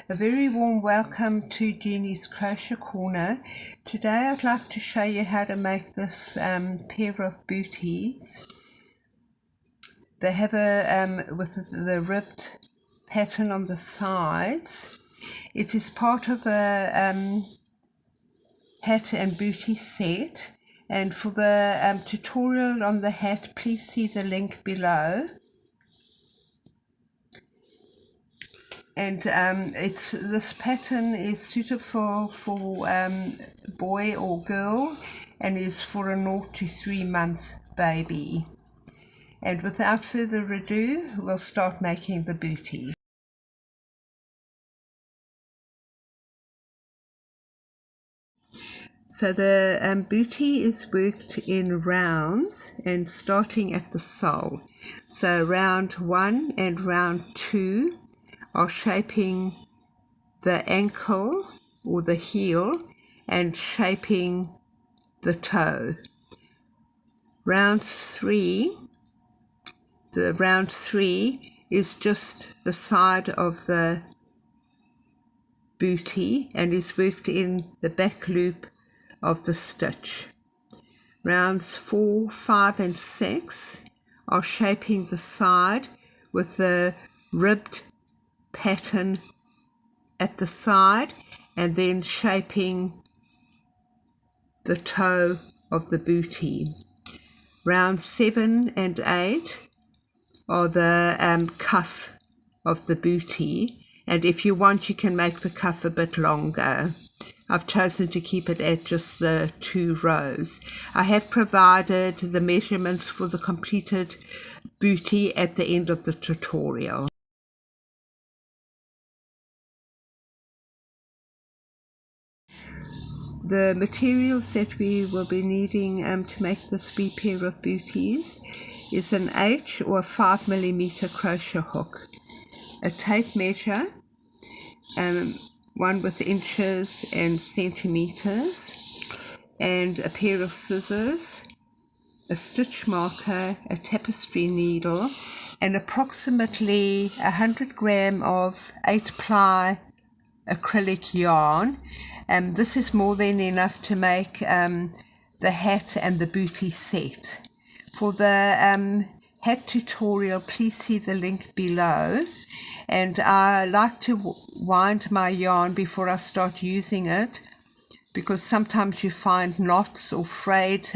A very warm welcome to Genie's Crochet Corner. Today I'd like to show you how to make this pair of booties. They have a with the ribbed pattern on the sides. It is part of a hat and booty set, and for the tutorial on the hat, please see the link below. And this pattern is suitable for boy or girl, and is for a 0 to 3 month baby. And without further ado, we'll start making the booty. So the booty is worked in rounds and starting at the sole. So round 1 and round 2 are shaping the ankle or the heel and shaping the toe. Round 3 is just the side of the booty and is worked in the back loop of the stitch. Rounds 4, 5 and 6 are shaping the side with the ribbed pattern at the side and then shaping the toe of the booty. Rounds 7 and 8 are the cuff of the booty, and if you want you can make the cuff a bit longer. I've chosen to keep it at just the 2 rows. I have provided the measurements for the completed booty at the end of the tutorial. The materials that we will be needing to make this wee pair of booties is an H or 5mm crochet hook, a tape measure, one with inches and centimeters, and a pair of scissors, a stitch marker, a tapestry needle, and approximately 100 gram of 8-ply acrylic yarn. This is more than enough to make the hat and the booty set. For the hat tutorial, please see the link below. And I like to wind my yarn before I start using it, because sometimes you find knots or frayed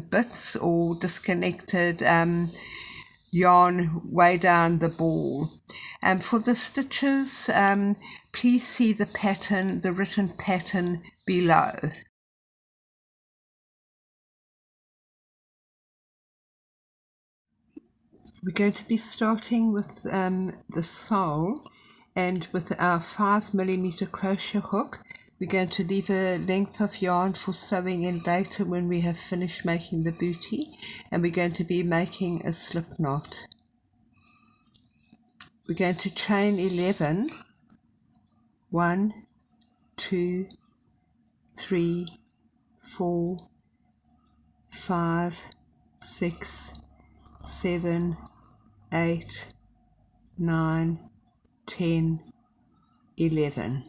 bits or disconnected yarn way down the ball. For the stitches, please see the pattern, the written pattern below. We're going to be starting with the sole, and with our 5mm crochet hook we're going to leave a length of yarn for sewing in later when we have finished making the booty, and we're going to be making a slip knot. We're going to chain 11, 1, 2, 3, 4, 5, 6, 7, 8, 9, 10, 11.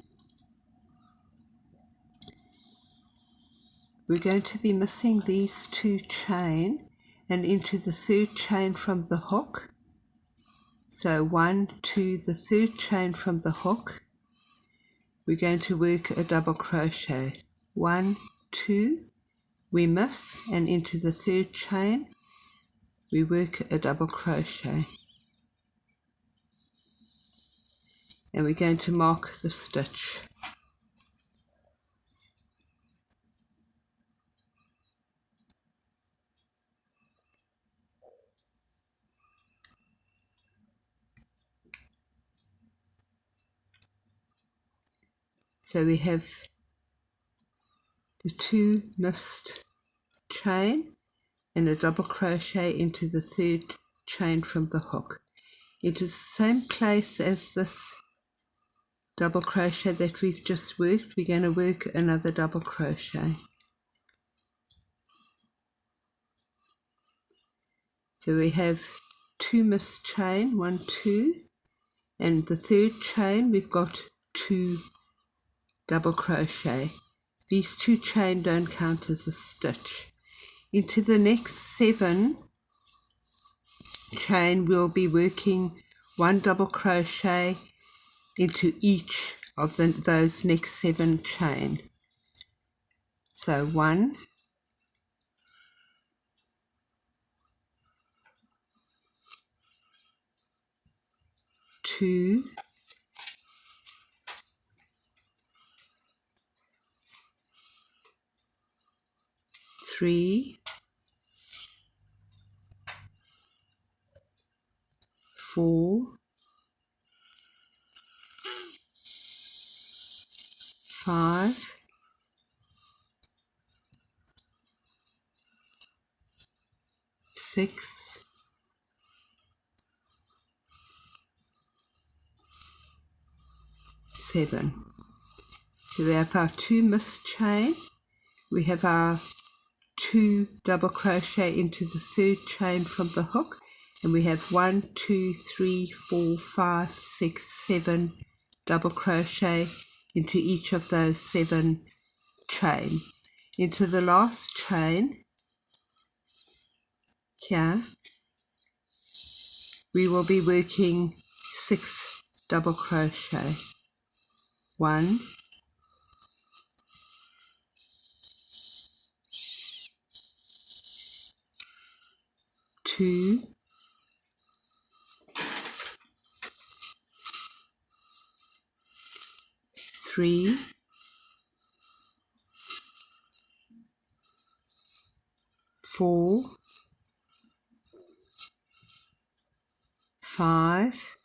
We're going to be missing these 2 chain and into the 3rd chain from the hook. So 1, 2, the 3rd chain from the hook. We're going to work a double crochet. 1, 2, we miss, and into the 3rd chain we work a double crochet, and we're going to mark the stitch. So we have the 2 missed chain and a double crochet into the 3rd chain from the hook. It is the same place as this double crochet that we've just worked. We're going to work another double crochet. So we have 2 missed chain, 1, 2, and the 3rd chain we've got 2 double crochet. These 2 chain don't count as a stitch. Into the next 7 chain we'll be working 1 double crochet into each of those next 7 chain. So 1, 2, 3, 4, 5, 6, 7. So we have our 2 missed chain, we have our 2 double crochet into the 3rd chain from the hook, and we have 1, 2, 3, 4, 5, 6, 7 double crochet into each of those 7 chain. Into the last chain here we will be working 6 double crochet. 1, 2, 3, 4, 5,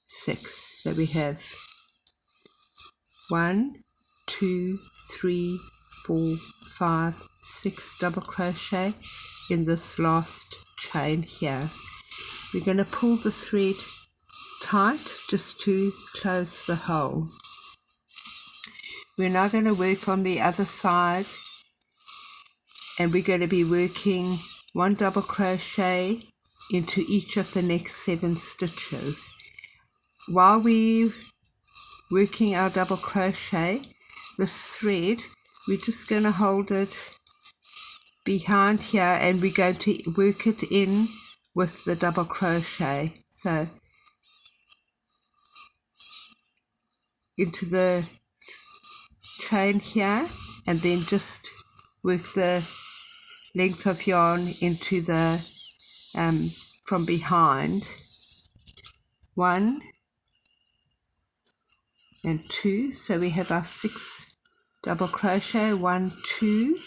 6. So we have 1, 2, 3, 4, 5, 6 double crochet in this last chain here. We're going to pull the thread tight just to close the hole. We're now going to work on the other side, and we're going to be working 1 double crochet into each of the next 7 stitches. While we're working our double crochet, this thread, we're just going to hold it behind here, and we're going to work it in with the double crochet. So into the chain here, and then just work the length of yarn into the from behind. 1 and 2, so we have our 6 double crochet. 1, 2,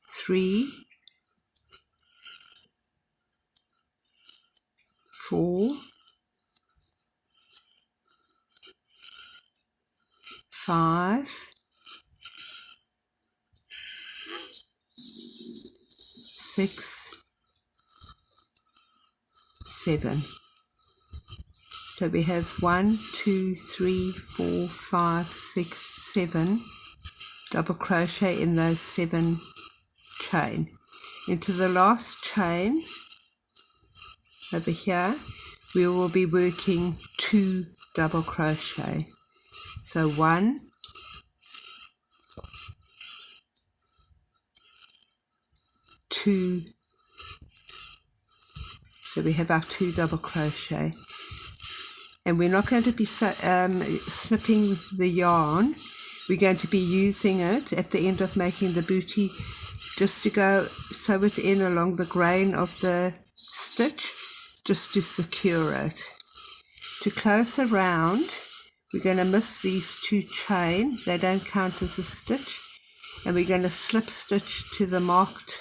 3, 4, 5, 6, 7. So we have 1, 2, 3, 4, 5, 6, 7 double crochet in those 7 chain. Into the last chain over here we will be working 2 double crochet. So 1, 2, so we have our 2 double crochet, and we're not going to be snipping the yarn. We're going to be using it at the end of making the bootie just to go sew it in along the grain of the stitch, just to secure it. To close the round, we're going to miss these 2 chain, they don't count as a stitch, and we're going to slip stitch to the marked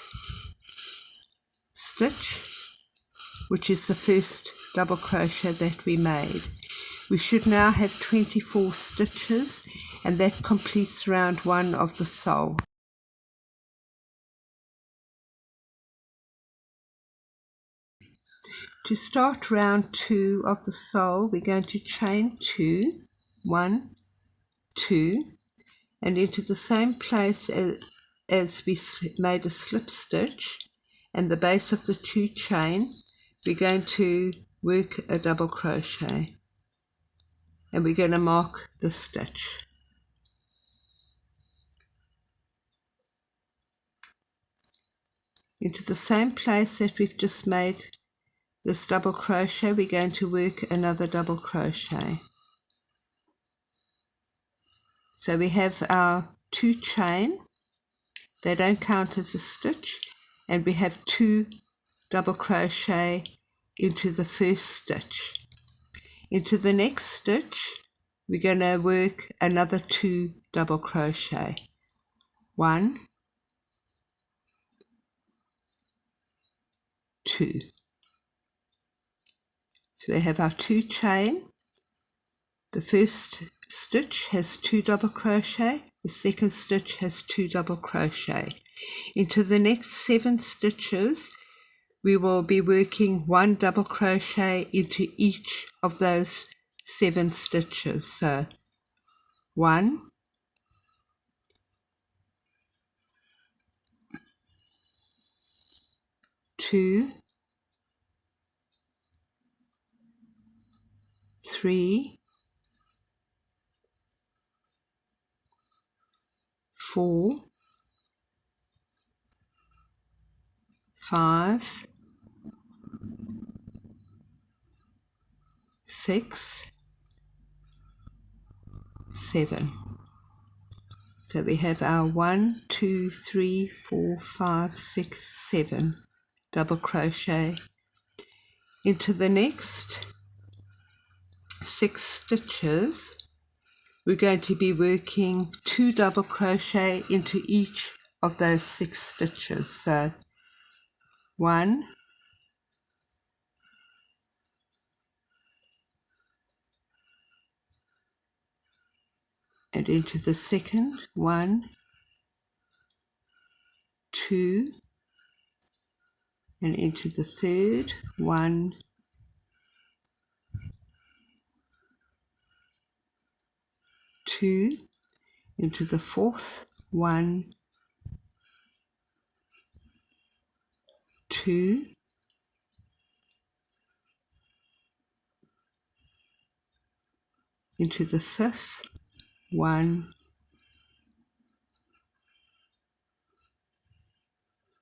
stitch, which is the first double crochet that we made. We should now have 24 stitches, and that completes round 1 of the sole. To start round 2 of the sole, we're going to chain 2, 1, 2, and into the same place as we made a slip stitch, and the base of the 2 chain, we're going to work a double crochet, and we're going to mark the stitch. Into the same place that we've just made this double crochet, we're going to work another double crochet. So we have our 2 chain, they don't count as a stitch, and we have 2 double crochet into the first stitch. Into the next stitch, we're going to work another 2 double crochet. 1, 2. So we have our 2 chain. The first stitch has 2 double crochet, the second stitch has 2 double crochet. Into the next 7 stitches, we will be working 1 double crochet into each of those 7 stitches. So 1, 2, 3, 4, 5, 6, 7. So we have our 1, 2, 3, 4, 5, 6, 7 double crochet. Into the next 6 stitches, we're going to be working 2 double crochet into each of those 6 stitches. So 1, 'and into the second, 1, 2, and into the third, 1, 2, into the fourth, 1, 2, into the fifth, 1,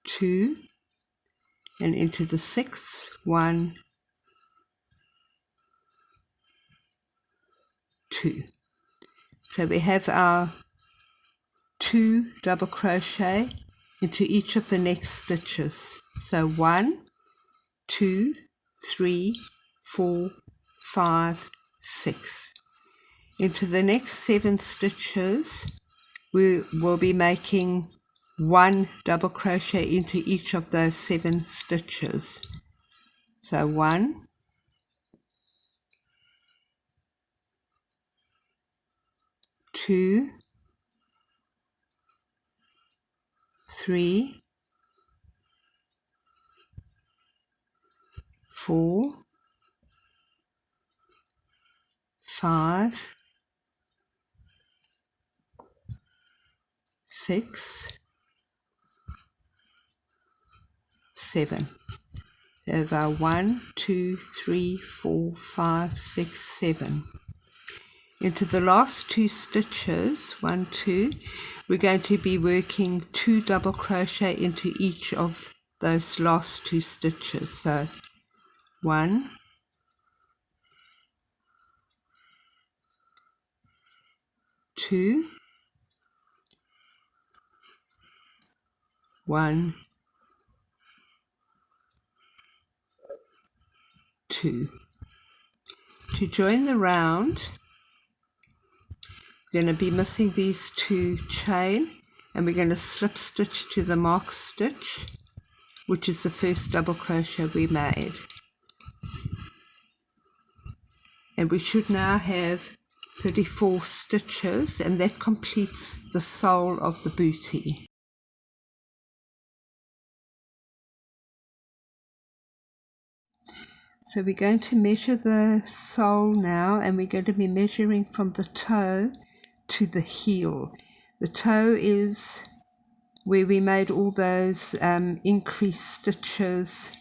2, and into the sixth, 1, 2. So we have our 2 double crochet into each of the next stitches. So 1, 2, 3, 4, 5, 6. Into the next 7 stitches, we will be making 1 double crochet into each of those 7 stitches. So 1, 2, 3, 4, 5, 6, 7. So we have 1, 2, 3, 4, 5, 6, 7. Into the last 2 stitches, 1, 2, we're going to be working 2 double crochet into each of those last 2 stitches. So 1, 2, 1, 2. To join the round, we're going to be missing these 2 chain, and we're going to slip stitch to the mark stitch, which is the first double crochet we made. And we should now have 34 stitches, and that completes the sole of the bootie. So we're going to measure the sole now, and we're going to be measuring from the toe to the heel. The toe is where we made all those increased stitches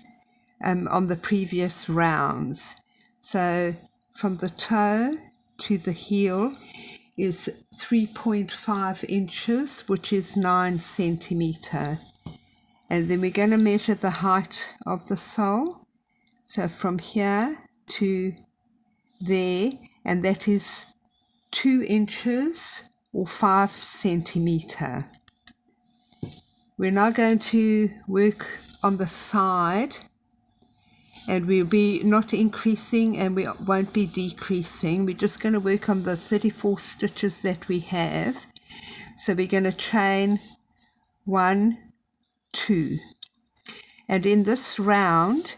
on the previous rounds. So from the toe to the heel is 3.5 inches, which is 9 centimeter. And then we're going to measure the height of the sole. So from here to there, and that is 2 inches or 5 centimeter. We're now going to work on the side, and we'll be not increasing and we won't be decreasing. We're just going to work on the 34 stitches that we have. So we're going to chain 1, 2. And in this round,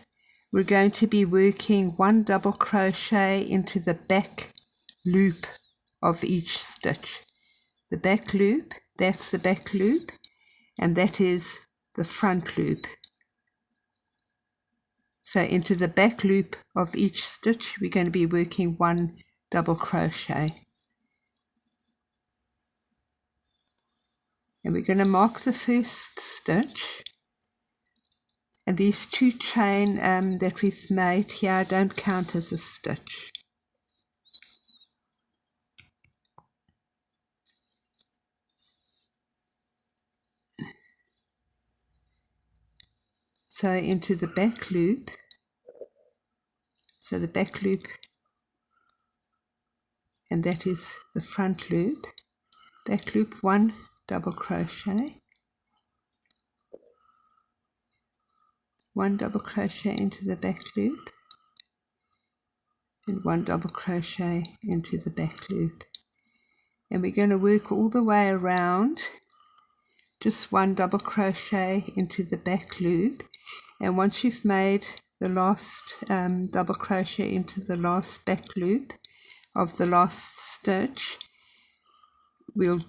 we're going to be working 1 double crochet into the back loop of each stitch. The back loop, that's the back loop, and that is the front loop. So into the back loop of each stitch, we're going to be working 1 double crochet. And we're going to mark the first stitch. And these 2 chain that we've made here don't count as a stitch. So into the back loop, so the back loop, and that is the front loop. Back loop, 1 double crochet, 1 double crochet into the back loop, and 1 double crochet into the back loop. And we're going to work all the way around, just 1 double crochet into the back loop. And once you've made the last double crochet into the last back loop of the last stitch, we'll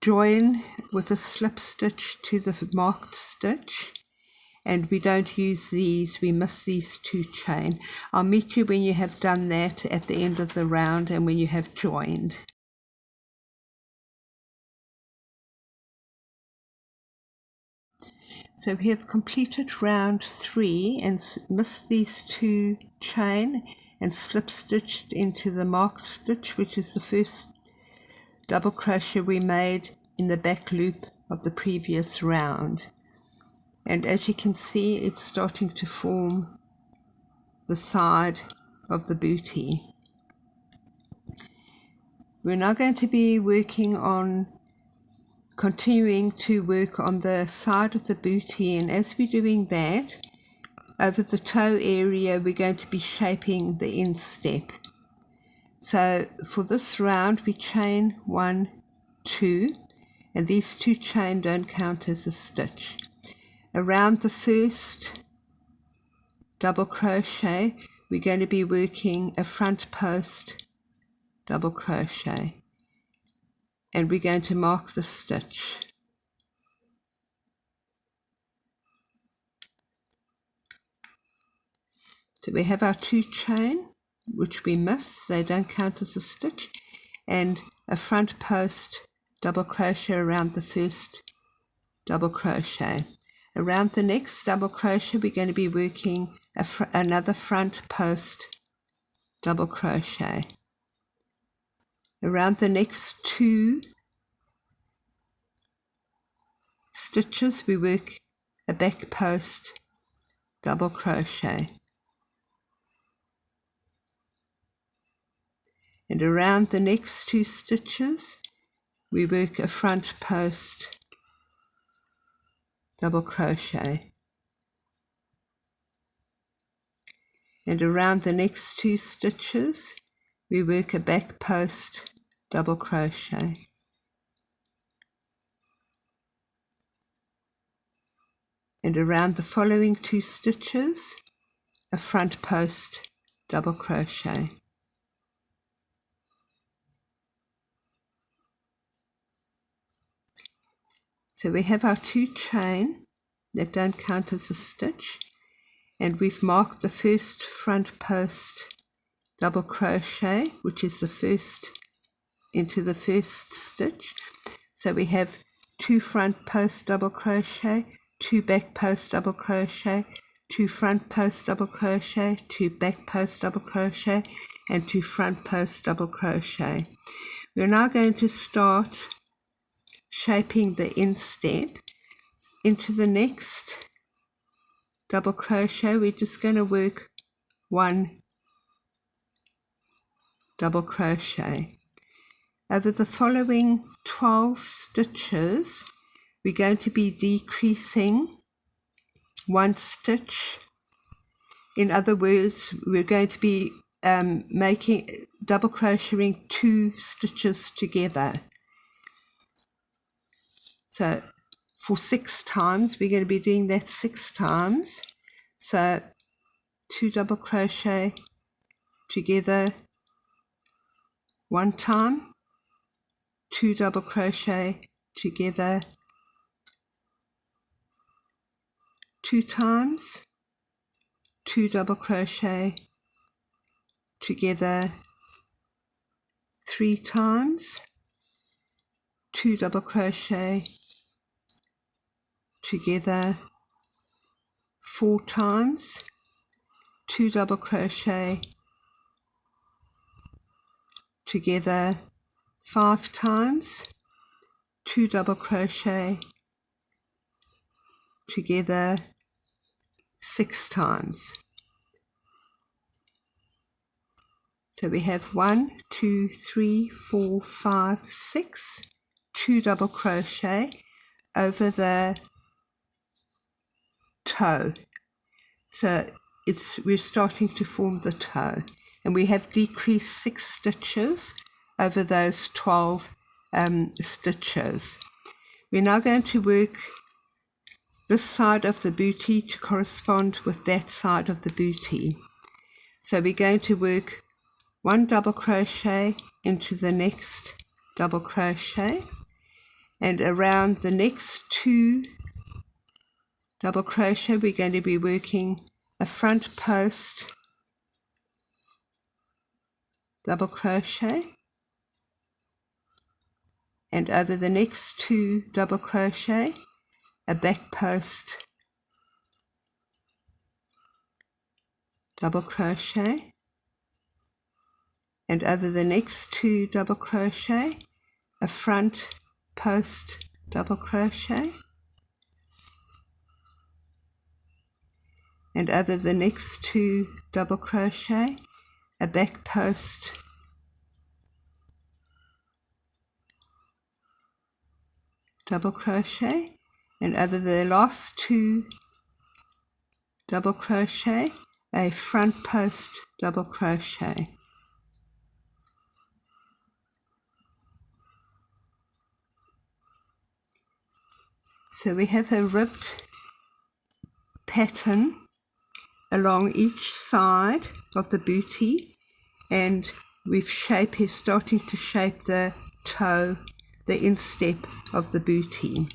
join with a slip stitch to the marked stitch. And we don't use these, we miss these 2 chain. I'll meet you when you have done that at the end of the round and when you have joined. So we have completed round 3 and missed these 2 chain and slip stitched into the marked stitch, which is the first double crochet we made in the back loop of the previous round. And as you can see, it's starting to form the side of the bootie. We're now going to be continuing to work on the side of the bootie, and as we're doing that, over the toe area, we're going to be shaping the instep. So for this round, we chain 1, 2, and these 2 chain don't count as a stitch. Around the first double crochet, we're going to be working a front post double crochet, and we're going to mark the stitch. So we have our 2 chain, which we miss, they don't count as a stitch, and a front post double crochet around the first double crochet. Around the next double crochet, we're going to be working another front post double crochet. Around the next 2 stitches, we work a back post double crochet. And around the next 2 stitches, we work a front post double crochet. And around the next 2 stitches, we work a back post double crochet. And around the following 2 stitches, a front post double crochet. So we have our 2 chain that don't count as a stitch, and we've marked the first front post double crochet, which is the first into the first stitch. So we have 2 front post double crochet, 2 back post double crochet, 2 front post double crochet, 2 back post double crochet, and 2 front post double crochet. We're now going to start shaping the instep. Into the next double crochet, we're just going to work 1 double crochet. Over the following 12 stitches, we're going to be decreasing 1 stitch. In other words, we're going to be making double crocheting 2 stitches together. So for 6 times, we're going to be doing that 6 times. So 2 double crochet together 1 time, 2 double crochet together 2 times, 2 double crochet together 3 times, 2 double crochet together 4 times, 2 double crochet together 5 times, 2 double crochet together 6 times. So we have 1, 2, 3, 4, 5, 6, 2 double crochet over the toe. So we're starting to form the toe, and we have decreased 6 stitches over those 12 stitches. We're now going to work this side of the bootie to correspond with that side of the bootie. So we're going to work 1 double crochet into the next double crochet, and around the next 2 double crochet we're going to be working a front post double crochet, and over the next 2 double crochet a back post double crochet, and over the next 2 double crochet a front post double crochet, and over the next 2 double crochet a back post double crochet, and over the last 2 double crochet a front post double crochet. So we have a ribbed pattern along each side of the bootie, and we're starting to shape the toe, the instep of the bootie.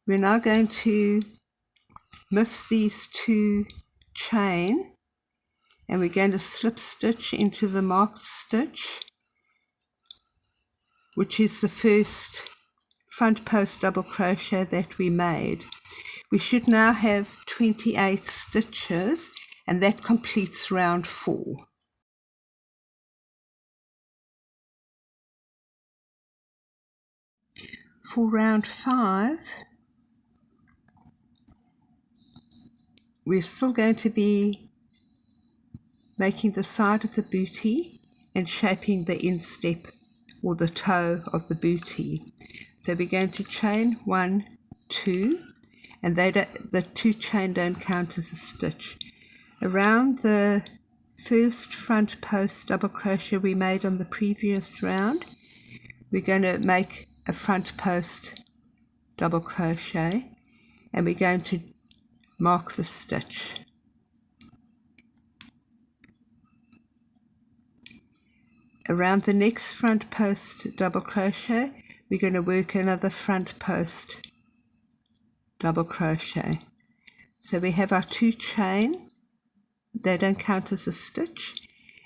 We're now going to miss these 2 chain, and we're going to slip stitch into the marked stitch, which is the first front post double crochet that we made. We should now have 28 stitches, and that completes round 4. For round 5, we're still going to be making the side of the bootie and shaping the instep or the toe of the bootie. So we're going to chain 1, 2, and the 2 chain don't count as a stitch. Around the first front post double crochet we made on the previous round, we're going to make a front post double crochet, and we're going to mark the stitch. Around the next front post double crochet we're going to work another front post double crochet. So we have our 2 chain, they don't count as a stitch,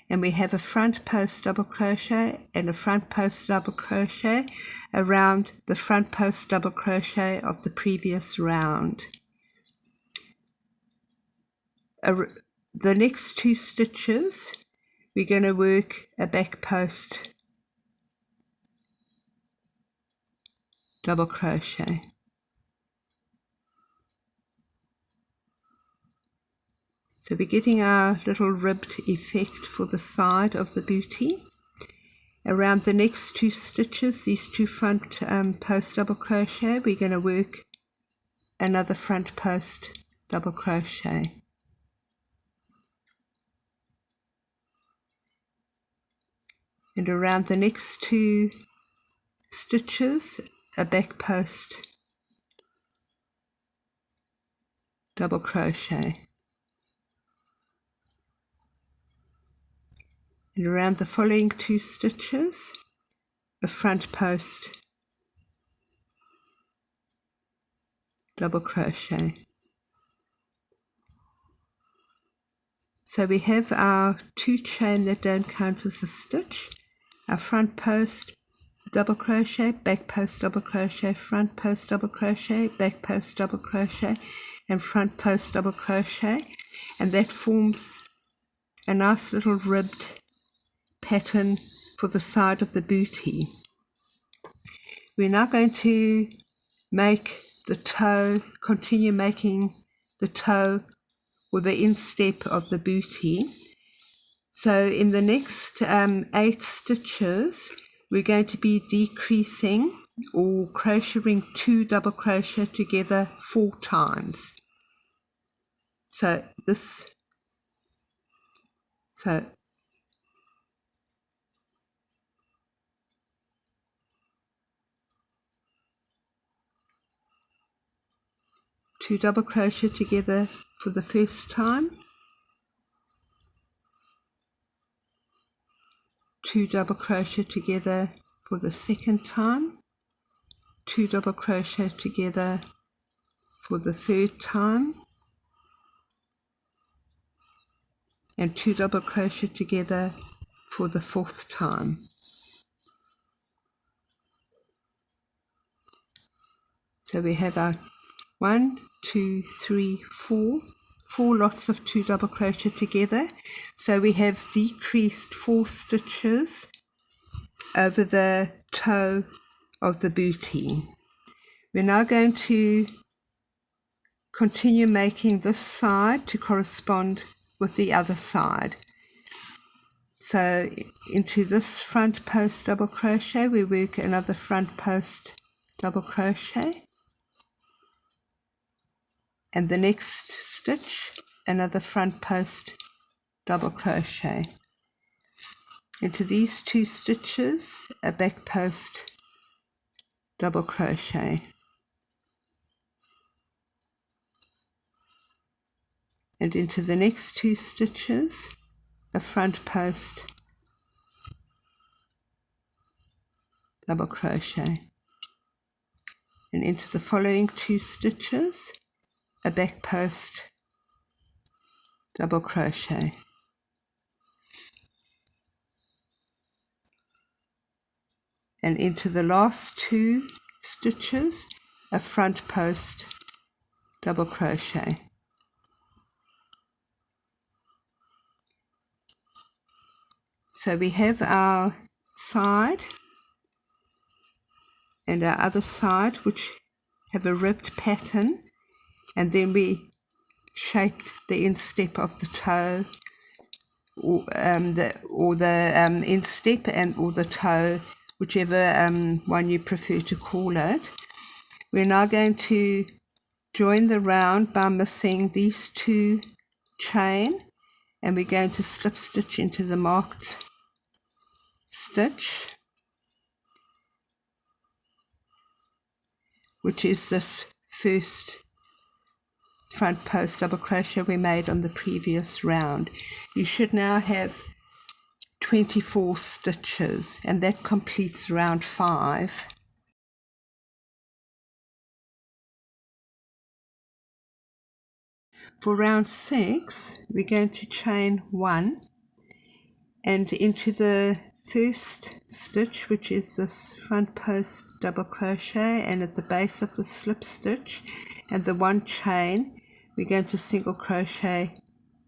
and we have a front post double crochet and a front post double crochet around the front post double crochet of the previous round. The next 2 stitches we're going to work a back post double crochet. So we're getting our little ribbed effect for the side of the bootie. Around the next 2 stitches, these 2 front post double crochet, we're going to work another front post double crochet. And around the next 2 stitches, a back post double crochet. And around the following 2 stitches, a front post double crochet. So we have our 2 chain that don't count as a stitch, our front post double crochet, back post double crochet, front post double crochet, back post double crochet, and front post double crochet, and that forms a nice little ribbed pattern for the side of the bootie. We're now going to make the toe, continue making the toe or the instep of the bootie. So in the next 8 stitches, we're going to be decreasing or crocheting 2 double crochet together 4 times. So 2 double crochet together for the first time, 2 double crochet together for the second time, 2 double crochet together for the third time, and 2 double crochet together for the 4th time. So we have our 1, 2, 3, 4 lots of 2 double crochet together. So we have decreased 4 stitches over the toe of the bootie. We're now going to continue making this side to correspond with the other side. So into this front post double crochet, we work another front post double crochet, and the next stitch another front post double crochet. Into these 2 stitches, a back post double crochet, and into the next 2 stitches, a front post double crochet, and into the following 2 stitches, a back post double crochet, and into the last 2 stitches, a front post double crochet. So we have our side and our other side which have a ribbed pattern, and then we shaped the instep of the toe, or the instep or the toe, whichever one you prefer to call it. We're now going to join the round by missing these 2 chain, and we're going to slip stitch into the marked stitch, which is this first front post double crochet we made on the previous round. You should now have 24 stitches, and that completes round 5. For round 6, we're going to chain 1, and into the first stitch, which is this front post double crochet, and at the base of the slip stitch and the one chain, we're going to single crochet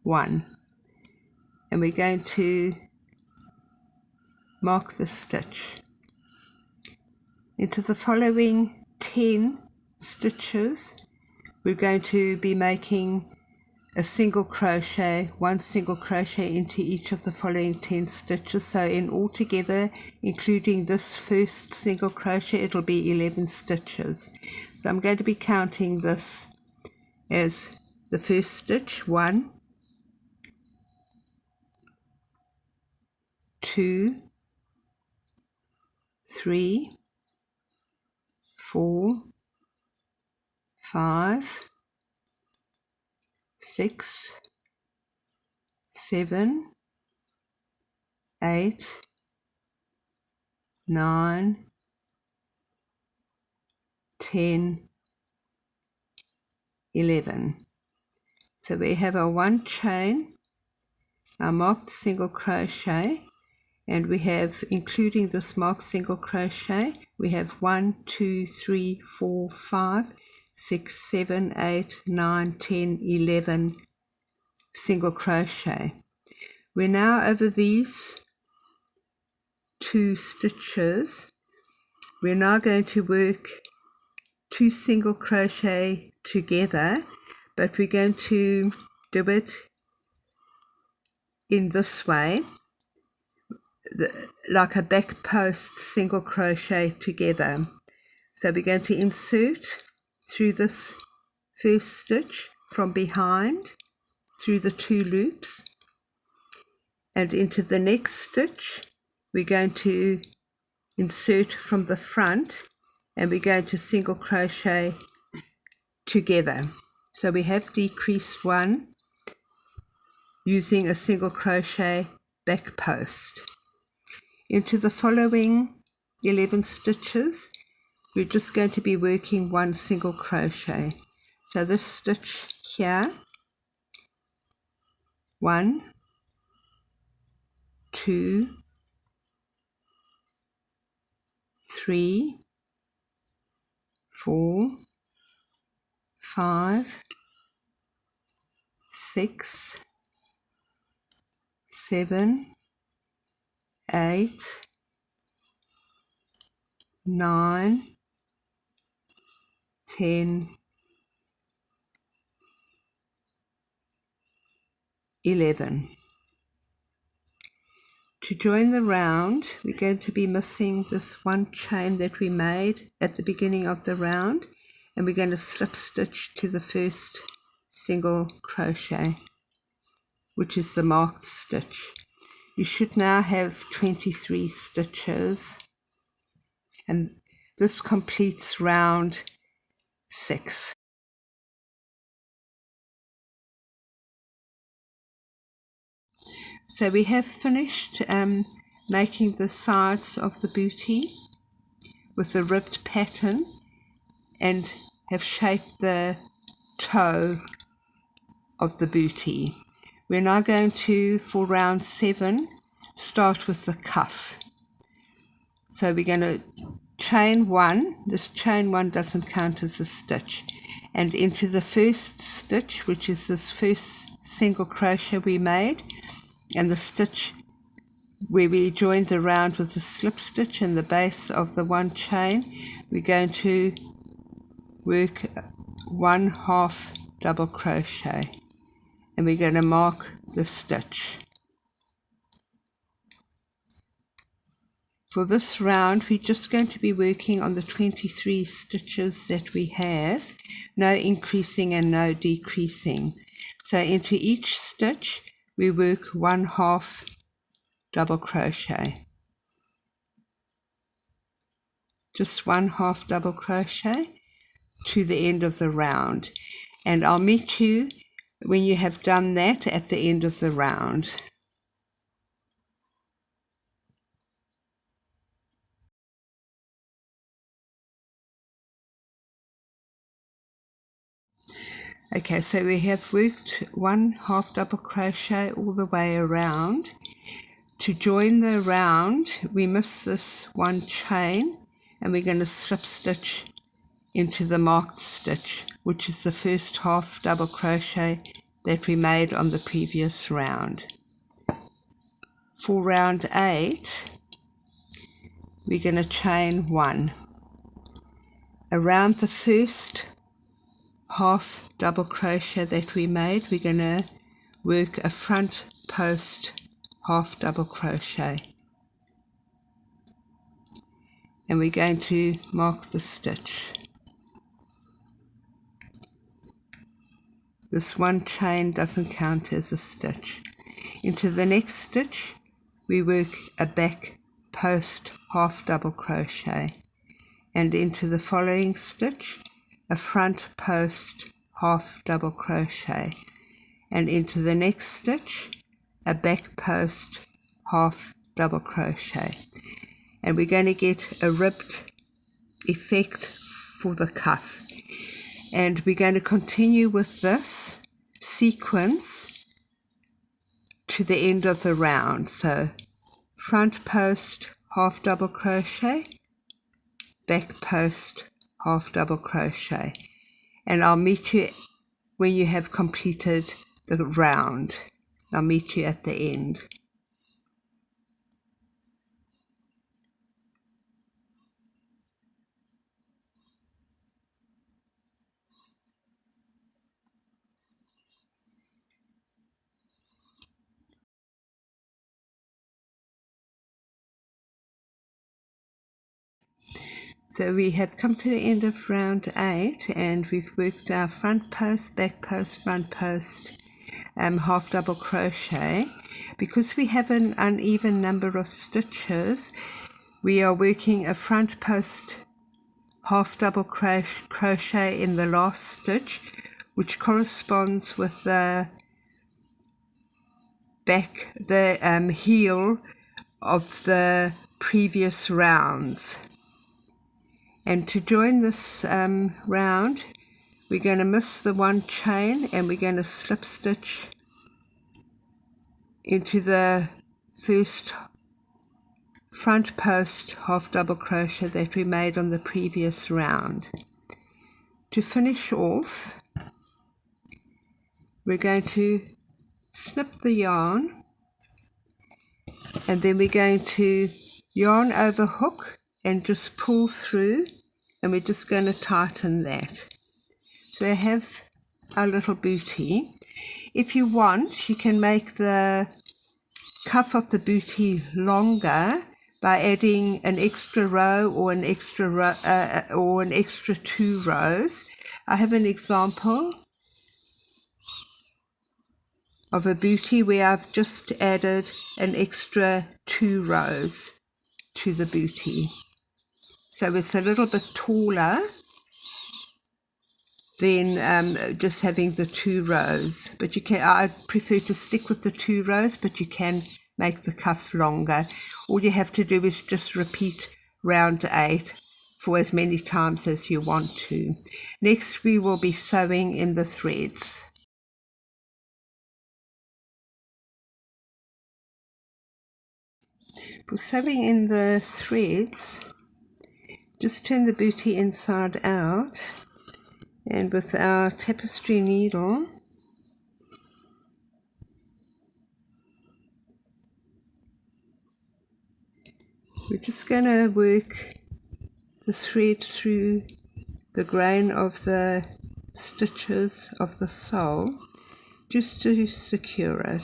one, and we're going to mark the stitch. Into the following 10 stitches, we're going to be making a single crochet, one single crochet into each of the following 10 stitches. So in all together, including this first single crochet, it'll be 11 stitches. So I'm going to be counting this as the first stitch, 1, 2, 3, 4, 5, 6, 7, 8, 9, 10, 11. So we have our one chain, our marked single crochet, and we have, including this marked single crochet, we have 1, 2, 3, 4, 5, 6, 7, 8, 9, 10, 11 single crochet. We're now over these 2 stitches. We're now going to work 2 single crochet together, but we're going to do it in this way, like a back post single crochet together. So we're going to insert through this first stitch from behind through the 2 loops, and into the next stitch we're going to insert from the front, and we're going to single crochet together. So we have decreased 1 using a single crochet back post. Into the following 11 stitches, we're just going to be working 1 single crochet. So this stitch here, 1, 2, 3, 4, 5, 6, 7, 8, 9, 10, 11. To join the round, we're going to be missing this one chain that we made at the beginning of the round, and we're going to slip stitch to the first single crochet, which is the marked stitch. You should now have 23 stitches, and this completes round 6. So we have finished making the sides of the bootie with the ribbed pattern, and have shaped the toe of the bootie. We're now going to, for round 7, start with the cuff. So we're going to chain 1. This chain 1 doesn't count as a stitch, and into the first stitch, which is this first single crochet we made, and the stitch where we joined the round with the slip stitch in the base of the one chain, we're going to work 1/2 double crochet, and we're going to mark the stitch. For this round, we're just going to be working on the 23 stitches that we have, no increasing and no decreasing. So into each stitch we work 1/2 double crochet, just 1/2 double crochet to the end of the round, and I'll meet you when you have done that at the end of the round. Okay, so we have worked 1/2 double crochet all the way around. To join the round, we miss this one chain and we're going to slip stitch into the marked stitch, which is the first half double crochet that we made on the previous round. For round 8, we're going to chain 1. Around the first half double crochet that we made, we're going to work a front post half double crochet, and we're going to mark the stitch. This one chain doesn't count as a stitch. Into the next stitch we work a back post half double crochet, and into the following stitch a front post half double crochet, and into the next stitch a back post half double crochet. And we're going to get a ribbed effect for the cuff, and we're going to continue with this sequence to the end of the round. So front post half double crochet, back post half double crochet, and I'll meet you when you have completed the round. I'll meet you at the end. So we have come to the end of round 8, and we've worked our front post, back post, front post, half double crochet. Because we have an uneven number of stitches, we are working a front post half double crochet in the last stitch, which corresponds with the back, the heel of the previous rounds. And to join this round, we're going to miss the one chain and we're going to slip stitch into the first front post half double crochet that we made on the previous round. To finish off, we're going to snip the yarn, and then we're going to yarn over hook and just pull through, and we're just going to tighten that. So I have our little bootie. If you want, you can make the cuff of the bootie longer by adding an extra row or an extra 2 rows. I have an example of a bootie where I've just added an extra 2 rows to the bootie. So it's a little bit taller than just having the 2 rows. But you can, I prefer to stick with the 2 rows, but you can make the cuff longer. All you have to do is just repeat round 8 for as many times as you want to. Next we will be sewing in the threads. For sewing in the threads, just turn the bootie inside out, and with our tapestry needle we're just going to work the thread through the grain of the stitches of the sole just to secure it.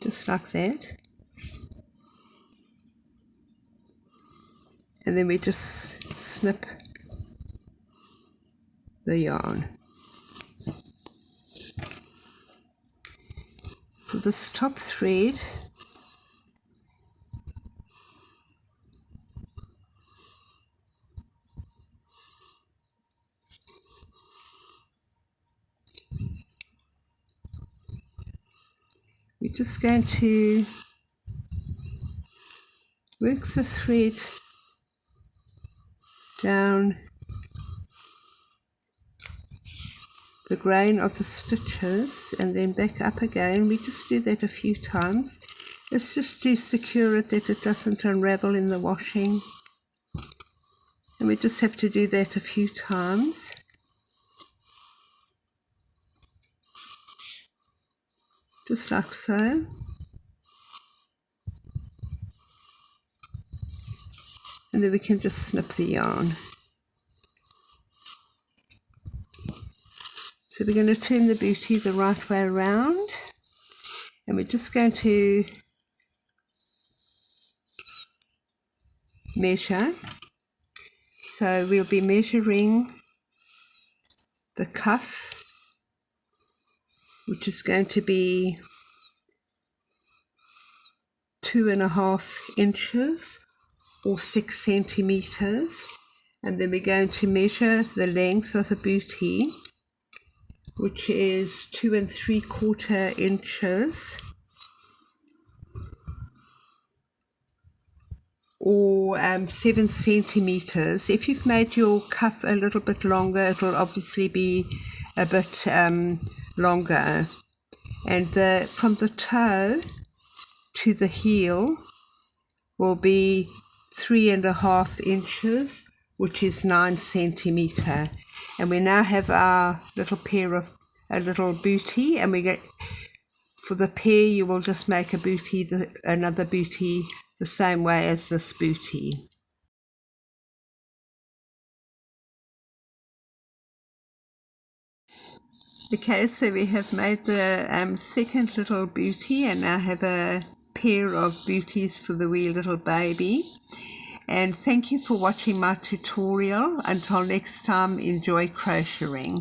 Just like that. And then we just snip the yarn. For this top thread, we're just going to work the thread down the grain of the stitches and then back up again. We just do that a few times. It's just to secure it that it doesn't unravel in the washing. And we just have to do that a few times. Just like so. And then we can just snip the yarn. So we're going to turn the bootie the right way around, and we're just going to measure. So we'll be measuring the cuff, which is going to be 2.5 inches or 6 centimeters, and then we're going to measure the length of the bootie, which is 2 3/4 inches or 7 centimeters. If you've made your cuff a little bit longer, it will obviously be a bit longer. And from the toe to the heel will be 3.5 inches, which is 9 centimeter. And we now have our little little bootie, and we get, for the pair you will just make a bootie, another bootie the same way as this bootie. Okay, so we have made the second little bootie, and now have a pair of booties for the wee little baby. And thank you for watching my tutorial. Until next time, enjoy crocheting.